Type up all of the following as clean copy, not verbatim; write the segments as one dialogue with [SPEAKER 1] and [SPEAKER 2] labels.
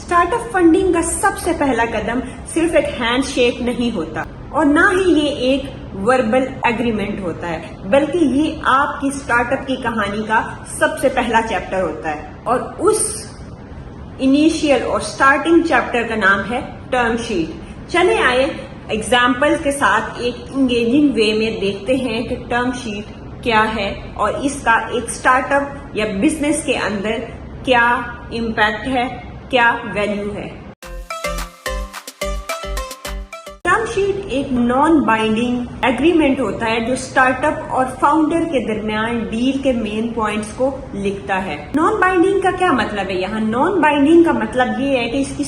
[SPEAKER 1] Start up funding کا سب سے پہلا قدم صرف ایک ہینڈ شیک نہیں ہوتا اور نہ ہی یہ ایک وربل ایگریمنٹ ہوتا ہے، بلکہ یہ آپ کی اسٹارٹ اپ کی کہانی کا سب سے پہلا چیپٹر ہوتا ہے، اور اس انیشیل اور سٹارٹنگ چیپٹر کا نام ہے ٹرم شیٹ۔ چلے آئے ایگزامپل کے ساتھ ایک انگیجنگ وے میں دیکھتے ہیں کہ ٹرم شیٹ کیا ہے اور اس کا ایک اسٹارٹ اپ یا بزنس کے اندر کیا امپیکٹ ہے، کیا ویلیو ہے۔ ٹرم شیٹ ایک نان بائنڈنگ ایگریمنٹ ہوتا ہے جو اسٹارٹ اپ اور فاؤنڈر کے درمیان ڈیل کے مین پوائنٹس کو لکھتا ہے۔ نان بائنڈنگ کا کیا مطلب ہے؟ یہاں نان بائنڈنگ کا مطلب یہ ہے کہ اس کی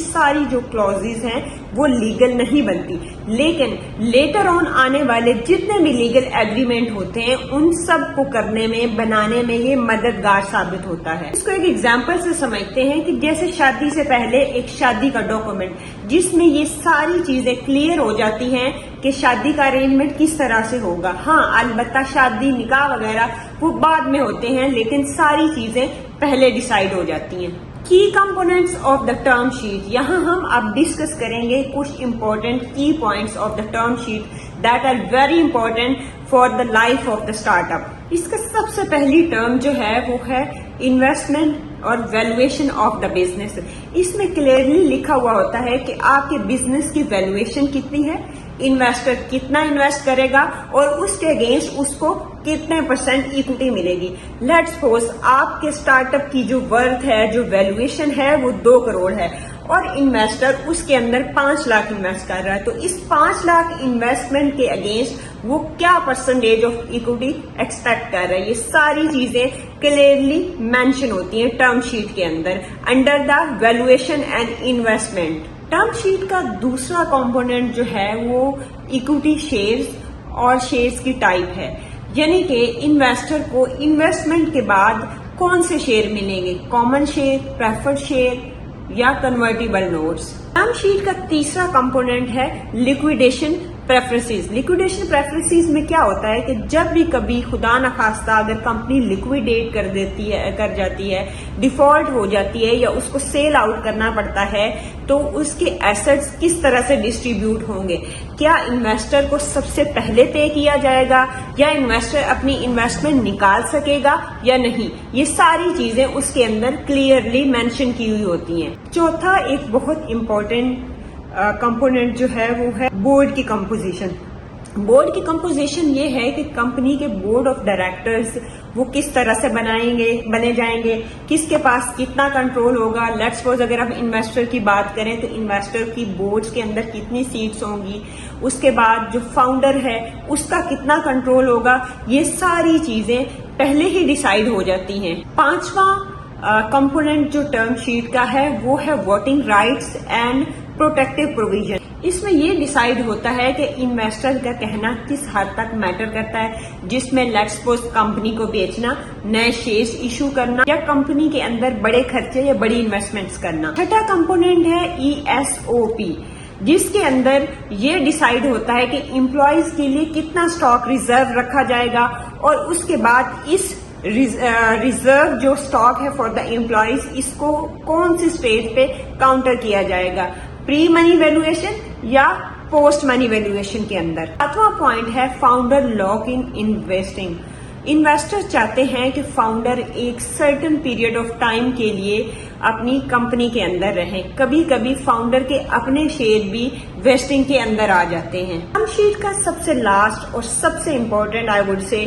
[SPEAKER 1] ساری جو کلوزز ہیں وہ لیگل نہیں بنتی، لیکن لیٹر آن آنے والے جتنے بھی لیگل ایگریمنٹ ہوتے ہیں ان سب کو کرنے میں، بنانے میں یہ مددگار ثابت ہوتا ہے۔ اس کو ایک ایگزامپل سے سمجھتے ہیں کہ جیسے شادی سے پہلے ایک شادی کا ڈاکومنٹ جس میں یہ ساری چیزیں کلیئر ہو جاتی ہیں کہ شادی کا ارینجمنٹ کس طرح سے ہوگا۔ ہاں البتہ شادی، نکاح وغیرہ وہ بعد میں ہوتے ہیں، لیکن ساری چیزیں پہلے ڈیسائیڈ ہو جاتی ہیں۔ Key components of the term sheet, یہاں ہم اب ڈسکس کریں گے کچھ important key points of the term sheet that are very important for the life of the startup. اس کا سب سے پہلی ٹرم جو ہے وہ ہے انویسٹمنٹ اور ویلویشن آف دا بزنس۔ اس میں کلیئرلی لکھا ہوا ہوتا ہے کہ آپ کے بزنس کی ویلویشن کتنی ہے، انویسٹر کتنا انویسٹ کرے گا اور اس کے اگینسٹ اس کو کتنے % ایکوٹی ملے گی۔ لیٹس سپوز آپ کے اسٹارٹ اپ کی جو ورتھ ہے، جو ویلویشن ہے وہ 2 کروڑ ہے اور انویسٹر اس کے اندر 5 لاکھ انویسٹ کر رہا ہے، تو اس 5 لاکھ انویسٹمنٹ کے اگینسٹ وہ کیا % آف ایکوٹی ایکسپیکٹ کر رہا ہے۔ یہ ساری چیزیں کلیئرلی مینشن ہوتی ہیں ٹرم شیٹ کے اندر under the valuation and investment. Term sheet کا دوسرا کمپوننٹ جو ہے وہ ایکوٹی شیئرز اور شیئرز کی ٹائپ ہے، یعنی کہ انویسٹر کو انویسٹمنٹ کے بعد کون سے شیئر ملیں گے، کامن شیئر، پریفرڈ شیئر یا کنورٹیبل نوٹس۔ ٹرم شیٹ کا تیسرا کمپوننٹ ہے لیکویڈیشن پریفرنسز۔ لیکویڈیشن پریفرنسز میں کیا ہوتا ہے کہ جب بھی کبھی خدا نخواستہ اگر کمپنی لیکویڈیٹ کر جاتی ہے، ڈیفالٹ ہو جاتی ہے یا اس کو سیل آؤٹ کرنا پڑتا ہے، تو اس کے ایسٹس کس طرح سے ڈسٹریبیوٹ ہوں گے، کیا انویسٹر کو سب سے پہلے پے کیا جائے گا یا انویسٹر اپنی انویسٹمنٹ نکال سکے گا یا نہیں، یہ ساری چیزیں اس کے اندر کلیئرلی مینشن کی ہوئی ہوتی ہیں۔ چوتھا ایک بہت امپورٹنٹ کمپوننٹ جو ہے وہ ہے بورڈ کی کمپوزیشن۔ بورڈ کی کمپوزیشن یہ ہے کہ کمپنی کے بورڈ آف ڈائریکٹرز وہ کس طرح سے بنے جائیں گے، کس کے پاس کتنا کنٹرول ہوگا۔ لیٹس سپوز اگر ہم انویسٹر کی بات کریں تو انویسٹر کی بورڈز کے اندر کتنی سیٹس ہوں گی، اس کے بعد جو فاؤنڈر ہے اس کا کتنا کنٹرول ہوگا، یہ ساری چیزیں پہلے ہی ڈیسائیڈ ہو جاتی ہیں۔ پانچواں کمپوننٹ جو ٹرم شیٹ کا ہے وہ ہے voting rights and protective provision. اس میں یہ ڈیسائیڈ ہوتا ہے کہ انویسٹر کا کہنا کس حد تک میٹر کرتا ہے، جس میں لیٹس سپوز کمپنی کو بیچنا، نئے شیئرز ایشو کرنا یا کمپنی کے اندر بڑے خرچے یا بڑی انویسٹمنٹس کرنا۔ چھٹا کمپوننٹ ہے ESOP، جس کے اندر یہ ڈیسائیڈ ہوتا ہے کہ امپلائیز کے لیے کتنا اسٹاک ریزرو رکھا جائے گا اور اس کے بعد اس ریزرو جو اسٹاک ہے فار دا امپلائیز اس کو کون سی اسٹیج پہ کاؤنٹر کیا جائے گا، پری منی ویلویشن یا پوسٹ منی ویلویشن کے اندر۔ ساتواں پوائنٹ ہے فاؤنڈر لاک ان انویسٹنگ۔ انویسٹر چاہتے ہیں کہ فاؤنڈر ایک سرٹن پیریڈ آف ٹائم کے لیے اپنی کمپنی کے اندر رہیں۔ کبھی کبھی فاؤنڈر کے اپنے شیئر بھی ویسٹنگ کے اندر آ جاتے ہیں۔ ٹرم شیٹ کا سب سے لاسٹ اور سب سے امپورٹنٹ آئی وڈ سے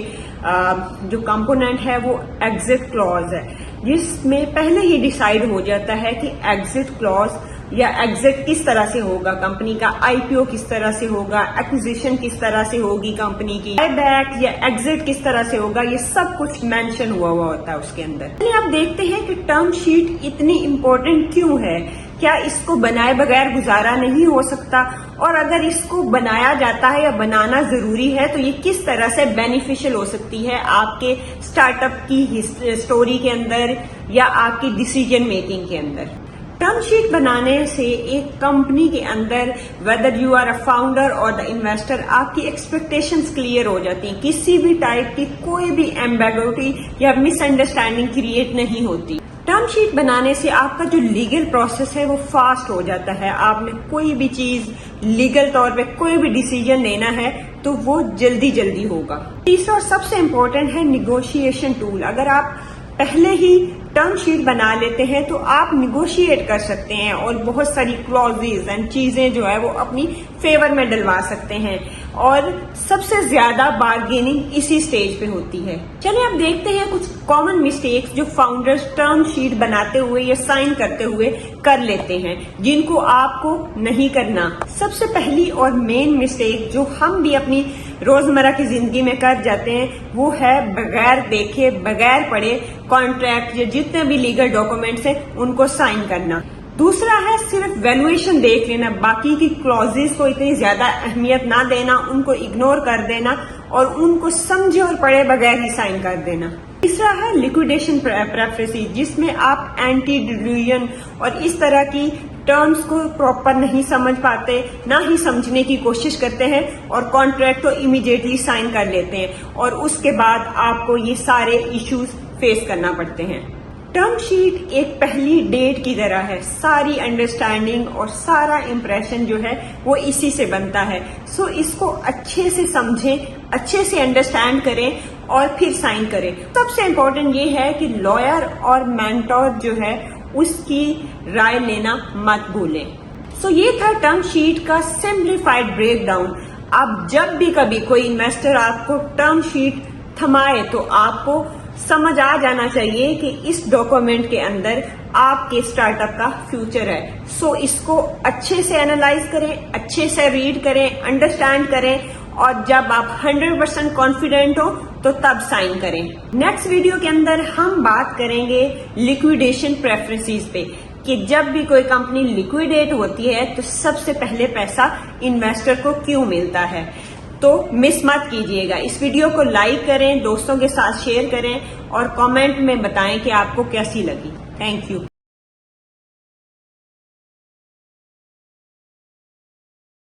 [SPEAKER 1] جو کمپوننٹ ہے وہ ایگزٹ کلوز ہے، جس میں پہلے ہی ڈیسائیڈ ہو جاتا ہے کہ ایگزٹ کلوز یا ایگزٹ کس طرح سے ہوگا، کمپنی کا IPO کس طرح سے ہوگا، ایکوزیشن کس طرح سے ہوگی کمپنی کی، بائی بیک یا ایگزٹ کس طرح سے ہوگا، یہ سب کچھ مینشن ہوا ہوتا ہے اس کے اندر۔ اب دیکھتے ہیں کہ ٹرم شیٹ اتنی امپورٹنٹ کیوں ہے، کیا اس کو بنائے بغیر گزارا نہیں ہو سکتا، اور اگر اس کو بنایا جاتا ہے یا بنانا ضروری ہے تو یہ کس طرح سے بینیفیشل ہو سکتی ہے آپ کے اسٹارٹ اپ کی اسٹوری کے اندر یا آپ کی ڈیسیجن میکنگ کے اندر۔ ٹرم شیٹ بنانے سے ایک کمپنی کے اندر whether you are a founder اور دا انویسٹر آپ کی ایکسپیکٹیشنز کلیئر ہو جاتی ہیں، کسی بھی ٹائپ کی کوئی بھی ایمبیگوٹی یا مس انڈرسٹینڈنگ کریٹ نہیں ہوتی۔ ٹرم شیٹ بنانے سے آپ کا جو لیگل پروسیس ہے وہ فاسٹ ہو جاتا ہے. آپ نے کوئی بھی چیز لیگل طور پہ کوئی بھی ڈیسیجن لینا ہے تو وہ جلدی جلدی ہوگا. تیسرا اور سب سے امپورٹنٹ ہے نیگوشیشن ٹول. اگر آپ پہلے ہی ٹرم شیٹ بنا لیتے ہیں تو آپ نیگوشیٹ کر سکتے ہیں اور بہت ساری کلوزز اینڈ چیزیں جو ہے وہ اپنی فیور میں ڈلوا سکتے ہیں, اور سب سے زیادہ بارگیننگ اسی سٹیج پہ ہوتی ہے. چلیں اب دیکھتے ہیں کچھ کامن مسٹیکس جو فاؤنڈرز ٹرم شیٹ بناتے ہوئے یا سائن کرتے ہوئے کر لیتے ہیں, جن کو آپ کو نہیں کرنا. سب سے پہلی اور مین مسٹیک جو ہم بھی اپنی روزمرہ کی زندگی میں کر جاتے ہیں وہ ہے بغیر دیکھے بغیر پڑھے کانٹریکٹ یا جتنے بھی لیگل ڈاکومنٹس ہیں ان کو سائن کرنا. دوسرا ہے صرف ویلویشن دیکھ لینا, باقی کی کلوزز کو اتنی زیادہ اہمیت نہ دینا, ان کو اگنور کر دینا اور ان کو سمجھے اور پڑھے بغیر ہی سائن کر دینا. تیسرا ہے لیکویڈیشن پریفریسز, جس میں آپ اینٹی ڈیلیوژن اور اس طرح کی ٹرمز کو پراپر نہیں سمجھ پاتے, نہ ہی سمجھنے کی کوشش کرتے ہیں اور کانٹریکٹ کو امیڈیٹلی سائن کر لیتے ہیں, اور اس کے بعد آپ کو یہ سارے ایشوز فیس کرنا پڑتے ہیں. ٹرم شیٹ ایک پہلی ڈیٹ کی طرح ہے, ساری انڈرسٹینڈنگ اور سارا امپریشن جو ہے وہ اسی سے بنتا ہے. سو اس کو اچھے سے سمجھیں, اچھے سے انڈرسٹینڈ کریں اور پھر سائن کریں. سب سے امپورٹنٹ یہ ہے کہ لائر اور مینٹور جو ہے اس کی رائے لینا مت بھولیں. سو یہ تھا ٹرم شیٹ کا سمپلیفائڈ بریک ڈاؤن. اب جب بھی کبھی کوئی انویسٹر آپ کو ٹرم شیٹ تھمائے تو آپ کو سمجھ آ جانا چاہیے کہ اس ڈاکومنٹ کے اندر آپ کے اسٹارٹ اپ کا فیوچر ہے. سو اس کو اچھے سے اینالائز کریں, اچھے سے ریڈ کریں, انڈرسٹینڈ کریں, اور جب آپ 100% کانفیڈنٹ ہو تو تب سائن کریں. نیکسٹ ویڈیو کے اندر ہم بات کریں گے لیکویڈیشن پریفرنسز پہ, کہ جب بھی کوئی کمپنی لیکویڈیٹ ہوتی ہے تو سب سے پہلے پیسہ انویسٹر کو کیوں ملتا ہے. تو مس مت کیجیے گا. اس ویڈیو کو لائک کریں, دوستوں کے ساتھ شیئر کریں اور کامنٹ میں بتائیں کہ آپ کو کیسی لگی. Thank you.